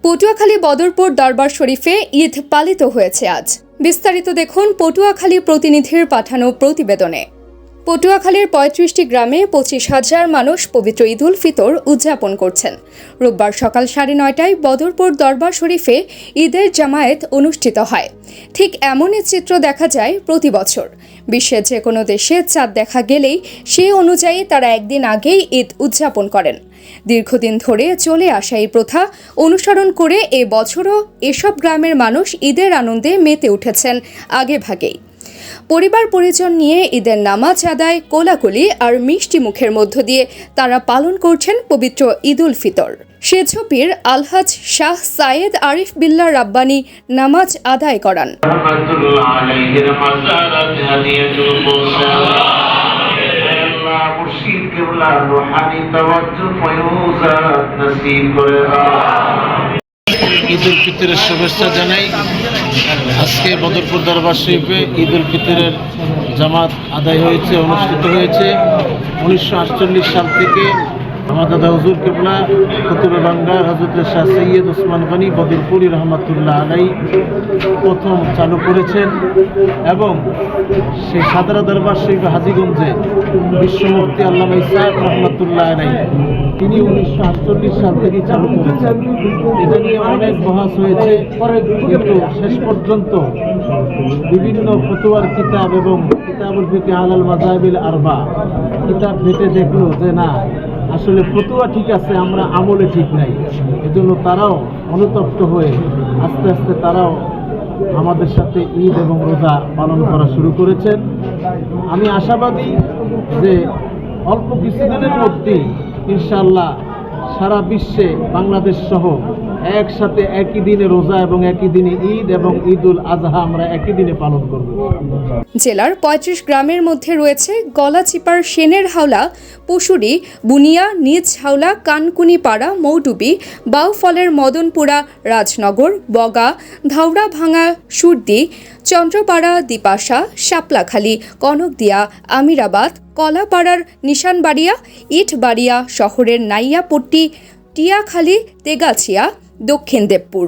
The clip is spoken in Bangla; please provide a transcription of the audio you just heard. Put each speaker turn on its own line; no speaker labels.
পটুয়াখালী বদরপুর দরবার শরীফে ঈদ পালিত হয়েছে আজ। বিস্তারিত দেখুন পটুয়াখালী প্রতিনিধির পাঠানো প্রতিবেদনে। পটুয়াখালীর ৩৫টি গ্রামে ২৫,০০০ মানুষ পবিত্র ঈদ উল ফিতর উদযাপন করছেন। রোববার সকাল ৯:৩০টায় বদরপুর দরবার শরীফে ঈদের জামায়াত অনুষ্ঠিত হয়। ঠিক এমনই চিত্র দেখা যায় প্রতি বছর। বিশ্বের যে কোনো দেশে চাঁদ দেখা গেলেই সেই অনুযায়ী তারা একদিন আগেই ঈদ উদযাপন করেন। দীর্ঘদিন ধরে চলে আসা এই প্রথা অনুসরণ করে এ বছরও এসব গ্রামের মানুষ ঈদের আনন্দে মেতে উঠেছেন আগেভাগেই। পরিবার পরিজন নিয়ে ঈদের নামাজ আদায়, কোলাকুলি আর মিষ্টি মুখের মধ্য দিয়ে তারা পালন করছেন পবিত্র ঈদ উল ফিতর। সেঝপির আলহাজ শাহ সায়েদ আরিফ বিল্লাহ রাব্বানী নামাজ আদায় করান।
ঈদ উল ফিতরের শুভেচ্ছা জানাই। আজকে বদরপুর দরবার শরীফে ঈদ উল ফিতরের জামাত আদায় হয়েছে, অনুষ্ঠিত হয়েছে। 1948 সাল থেকে আমার দাদা হুজুর কেবলা কুতুবে বাংলা হযরত শাহ সৈয়দ ওসমান গনি বদরপুরি রহমাতুল্লাহ আলাইহি প্রথম চালু করেছেন এবং সেই সাদরা দরবার শরীফ হাজীগঞ্জে বিশ্বমুফতি আল্লামা ইসহাক রহমাতুল্লাহ আলাইহি তিনি 1948 সাল থেকে চালু করেছেন। এটা নিয়ে অনেক বহাস হয়েছে, কিন্তু শেষ পর্যন্ত বিভিন্ন ফতোয়ার কিতাব এবং কিতাবুল ফিকহ আলাল মাযাহিবিল আরবা কিতাব ঘেঁটে দেখলো যে না, আসলে ফতোয়া ঠিক আছে, আমরা আমলে ঠিক নাই। এজন্য তারাও অনুতপ্ত হয়ে আস্তে আস্তে তারাও আমাদের সাথে ঈদ এবং রোজা পালন করা শুরু করেছেন। আমি আশাবাদী যে অল্প কিছুদিনের মধ্যেই ইনশাআল্লাহ সারা বিশ্বে বাংলাদেশ সহ একসাথে একই দিনে রোজা এবং একই দিনে ঈদ এবং ঈদ উল আজহা আমরা একই দিনে পালন করব।
জেলার ৩৫ গ্রামের মধ্যে রয়েছে গলাচিপার সেনের হাওলা, পশুরি, বুনিয়া, নিজ হাওলা, কানকুনিপাড়া, মৌডুবি, বাউফলের মদনপুরা, রাজনগর, বগা, ধাওড়া ভাঙা, সুরদি, চন্দ্রপাড়া, দিপাশা, শাপলাখালী, কনকদিয়া, আমিরাবাদ, কলাপাড়ার নিশানবাড়িয়া, ইটবাড়িয়া শহরের নাইয়াপট্টি, টিয়াখালী, তেগাছিয়া, দক্ষিণ দেবপুর।